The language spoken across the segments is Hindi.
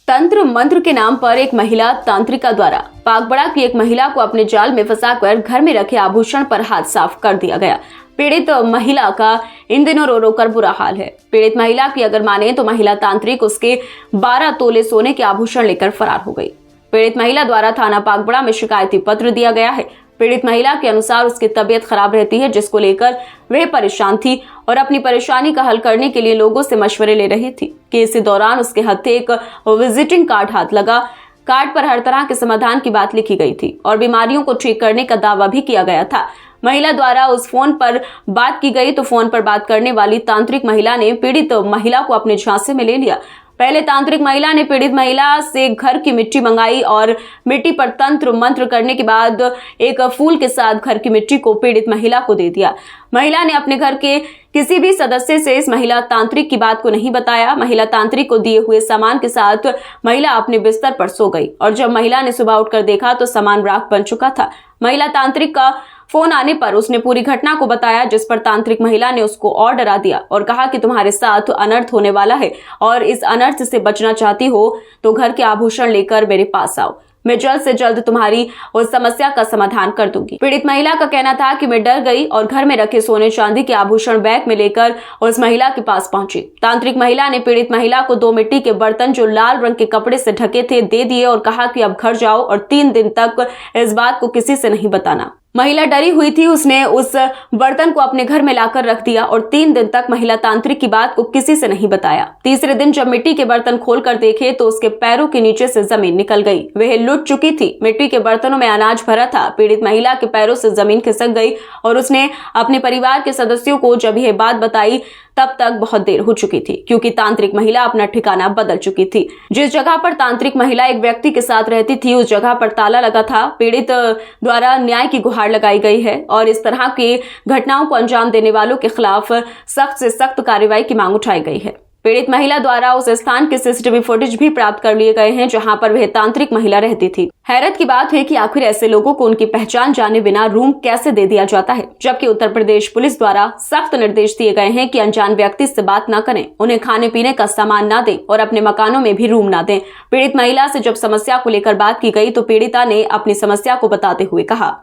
तंत्र मंत्र के नाम पर एक महिला तांत्रिका द्वारा पागबड़ा की एक महिला को अपने जाल में फंसाकर घर में रखे आभूषण पर हाथ साफ कर दिया गया। पीड़ित महिला का इन दिनों रो रो कर बुरा हाल है। पीड़ित महिला की अगर माने तो महिला तांत्रिक उसके 12 तोले सोने के आभूषण लेकर फरार हो गई। पीड़ित महिला द्वारा थाना पागबड़ा में शिकायती पत्र दिया गया है। पीड़ित महिला के अनुसार उसकी तबीयत खराब रहती है, जिसको लेकर वह परेशान थी और अपनी परेशानी का हल करने के लिए लोगों से मशवरे ले रही थी कि इसी दौरान उसके हत्थे एक विजिटिंग कार्ड हाथ लगा। कार्ड पर हर तरह के समाधान की बात लिखी गई थी और बीमारियों को ठीक करने का दावा भी किया गया था। महिला द्वारा उस फोन पर बात की गई तो फोन पर बात करने वाली तांत्रिक महिला ने पीड़ित महिला को अपने झांसे में ले लिया। पहले तांत्रिक महिला ने पीड़ित महिला से घर की मिट्टी मंगाई और मिट्टी पर तंत्र मंत्र करने के बाद एक फूल के साथ घर की मिट्टी को पीड़ित महिला को दे दिया। महिला ने अपने घर के किसी भी सदस्य से इस महिला तांत्रिक की बात को नहीं बताया। महिला तांत्रिक को दिए हुए सामान के साथ महिला अपने बिस्तर पर सो गई और जब महिला ने सुबह उठकर देखा तो सामान राख बन चुका था। महिला तांत्रिक का फोन आने पर उसने पूरी घटना को बताया, जिस पर तांत्रिक महिला ने उसको और डरा दिया और कहा कि तुम्हारे साथ अनर्थ होने वाला है और इस अनर्थ से बचना चाहती हो तो घर के आभूषण लेकर मेरे पास आओ, मैं जल्द से जल्द तुम्हारी उस समस्या का समाधान कर दूंगी। पीड़ित महिला का कहना था कि मैं डर गई और घर में रखे सोने चांदी के आभूषण बैग में लेकर उस महिला के पास पहुंची। तांत्रिक महिला ने पीड़ित महिला को 2 मिट्टी के बर्तन जो लाल रंग के कपड़े से ढके थे दे दिए और कहा कि अब घर जाओ और 3 दिन तक इस बात को किसी से नहीं बताना। महिला डरी हुई थी, उसने उस बर्तन को अपने घर में लाकर रख दिया और 3 दिन तक महिला तांत्रिक की बात को किसी से नहीं बताया। तीसरे दिन जब मिट्टी के बर्तन खोलकर देखे तो उसके पैरों के नीचे से जमीन निकल गई। वह लुट चुकी थी। मिट्टी के बर्तनों में अनाज भरा था। पीड़ित महिला के पैरों से जमीन खिसक गई और उसने अपने परिवार के सदस्यों को जब यह बात बताई तब तक बहुत देर हो चुकी थी, क्योंकि तांत्रिक महिला अपना ठिकाना बदल चुकी थी। जिस जगह पर तांत्रिक महिला एक व्यक्ति के साथ रहती थी उस जगह पर ताला लगा था। पीड़ित द्वारा न्याय की गुहार लगाई गई है और इस तरह की घटनाओं को अंजाम देने वालों के खिलाफ सख्त से सख्त कार्रवाई की मांग उठाई गई है। पीड़ित महिला द्वारा उस स्थान के सीसीटीवी फुटेज भी प्राप्त कर लिए गए हैं जहां पर वह तांत्रिक महिला रहती थी। हैरत की बात है कि आखिर ऐसे लोगों को उनकी पहचान जाने बिना रूम कैसे दे दिया जाता है, जबकि उत्तर प्रदेश पुलिस द्वारा सख्त निर्देश दिए गए हैं कि अनजान व्यक्ति से बात न करें, उन्हें खाने पीने का सामान न दें और अपने मकानों में भी रूम न दें। पीड़ित महिला से जब समस्या को लेकर बात की गई तो पीड़िता ने अपनी समस्या को बताते हुए कहा,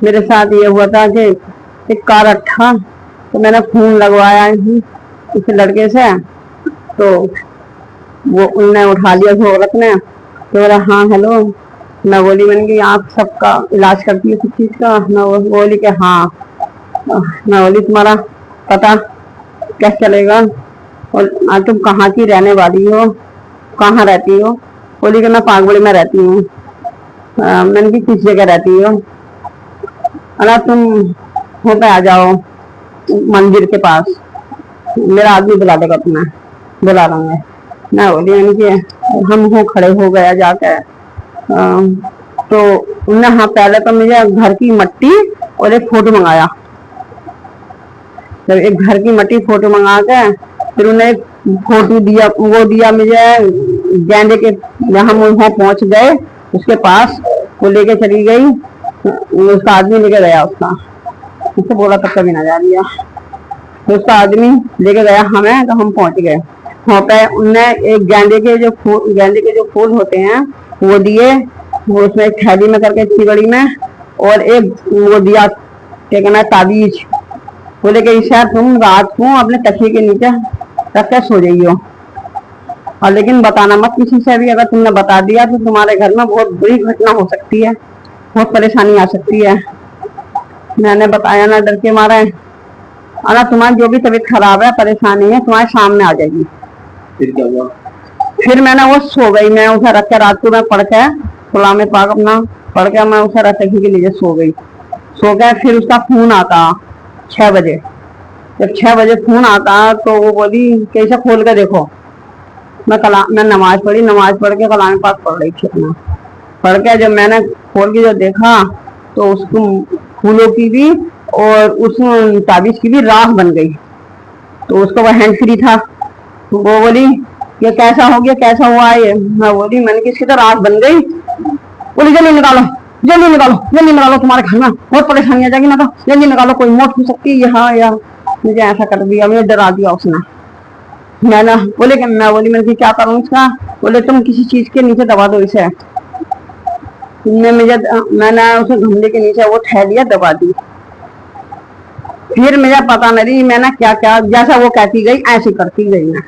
मेरे साथ ये हुआ था कि एक कार था तो मैंने फोन लगवाया इस लड़के से, तो वो उनने उठा लिया उस औरत ने, तो बोला हाँ हेलो। मैं बोली मैंने कि आप सबका इलाज करती है किस चीज का? मैं बोली कि हाँ। मैं बोली तुम्हारा पता कैसे चलेगा और आज तुम कहाँ की रहने वाली हो, कहाँ रहती हो? बोली कि मैं पागबड़ी में रहती हूँ। मैंने कि किस जगह रहती हो? अरे तुम हो पे आ जाओ मंदिर के पास, मेरा आदमी बुला देगा, तुम्हें बुला लाऊंगा। मैं बोली कि हम हो खड़े हो गया जाकर। तो उन्होंने हाँ पहले तो मुझे घर की मिट्टी और एक फोटो मंगाया। जब एक घर की मिट्टी फोटो मंगा के फिर उन्हें फोटो दिया, वो दिया मुझे गेंदे के, जहाँ हम वहाँ पहुंच गए उसके पास, वो लेके चली गई। उसका आदमी लेके गया, उससे बोला तब कभी ना जा दिया। तो उसका आदमी लेके गया हमें, तो हम पहुंच गए वहाँ पे। उनने एक गेंदे के जो फूल होते हैं वो दिए, वो उसमें एक थैली में करके इतनी बड़ी में, और एक वो दिया क्या कहना ताबीज। बोले कि शायद तुम रात को अपने तकिए के नीचे रख के सो जाइयो, और लेकिन बताना मत किसी से भी। अगर तुमने बता दिया तो तुम्हारे घर में बहुत बुरी घटना हो सकती है, बहुत परेशानी आ सकती है। मैंने बताया ना डर के मारे, और तुम्हारी जो भी तबीयत खराब है, परेशानी है, तुम्हारे सामने आ जाएगी। फिर क्या हुआ? फिर मैंने वो सो गई। मैं उसे रख के रात को मैं पढ़ के खुला में पाक अपना पढ़ के मैं उसे रख के लीजिए सो गई। सो गए, फिर उसका फोन आता 6 बजे। जब 6 बजे फोन आता तो वो बोली कैसे खोल के देखो। मैं नमाज पढ़ी, नमाज पढ़ के कलाम पाक पढ़ रही थी अपना। पढ़ के जब मैंने खोल के जो देखा तो उसको फूलों की भी और उस ताबीज की भी राख बन गई। तो उसका वह हैंड फ्री था। तो वो बोली ये कैसा हो गया, कैसा हुआ ये? मैं बोली मैंने किसकी तो राख बन गई। बोली जल्दी निकालो, जल्दी निकालो, जल्दी निकालो, तुम्हारे घर में बहुत परेशानी आ जाएगी ना, तो जल्दी निकालो, कोई मौत हो सकती है यहाँ या। मुझे ऐसा कर दिया, मुझे डरा दिया उसने। मैं बोली मैंने क्या करूँ इसका? बोले तुम किसी चीज के नीचे दबा दो इसे। मैंने उसे गमले के नीचे वो थैलियाँ दबा दी। फिर मुझे पता नहीं मैंने क्या क्या, जैसा वो कहती गई ऐसे करती गई मैं,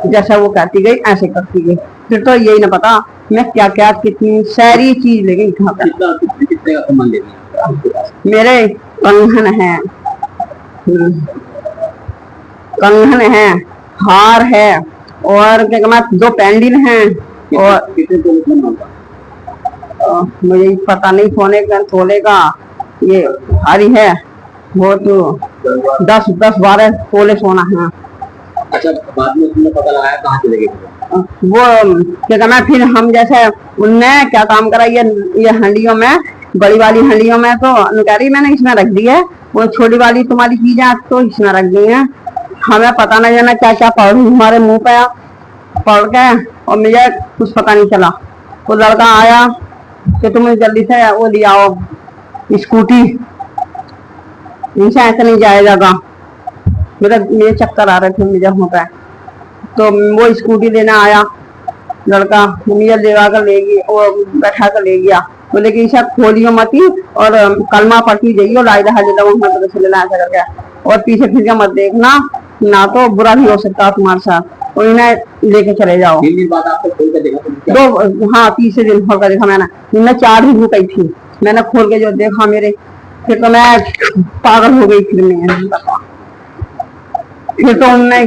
जैसा वो कहती गई ऐसे करती गई। फिर तो यही ना पता मैं क्या क्या कितनी सारी चीज ले गई घर पर। कितने का सामान ले लिया? मेरे कंगन है, कंगन है, हार है, और क्या कहना 2 पेंडिल हैं, और कितने तोले का होगा? मुझे पता नहीं तोले का ये भारी है, वो तो 10-12 तोले सोना है। अच्छा, बाद में तुमने पता लगाया कहाँ चले गए? वो क्या कहना फिर हम जैसे उनने क्या काम करा, ये हंडियों में, बड़ी वाली हंडियों में तो अनुकारी मैंने इसमें रख दी है, वो छोटी वाली तुम्हारी चीजें तो इसमें रख दी है। हमें पता नहीं जाना क्या क्या पढ़ हमारे मुंह पे पढ़ के, और मुझे कुछ पता नहीं चला। वो लड़का आया कि तुम जल्दी से वो ले आओ स्कूटी, इनसे ऐसे नहीं जाया जाएगा। मेरे चक्कर आ रहे थे मुझे वहाँ पे, तो वो स्कूटी लेने आया लड़का, मुझे लेवा कर ले गई, वो बैठा कर ले गया। बोले कि इसे खोलियो मती और कलमा पढ़ती जाइयो, ला इलाहा इल्लल्लाह मुहम्मद रसूलुल्लाह ऐसा करके, और पीछे फिर के मत देखना, ना तो बुरा भी हो सकता तुम्हारे साथ, और इन्हें लेके चले जाओ। 3 दिन बाद आपको खोल के देखा तो दो, हाँ, तीसरे दिन खोल कर देखा मैंने, इनने 4 ही रुकई थी। मैंने खोल के जो देखा मेरे, फिर तो मैं पागल हो गई। फिर तो उनने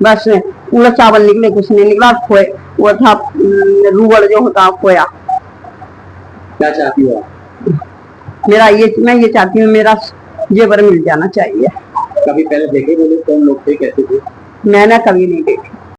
बस उनका चावल निकले, कुछ नहीं निकला, खोए वो था रूगड़ जो होता खोया। क्या चाहती हो? मेरा ये, मैं ये चाहती हूँ मेरा जेवर मिल जाना चाहिए। कभी पहले देखे बोले कौन लोग थे, कैसे थे? मैंने कभी नहीं देखी।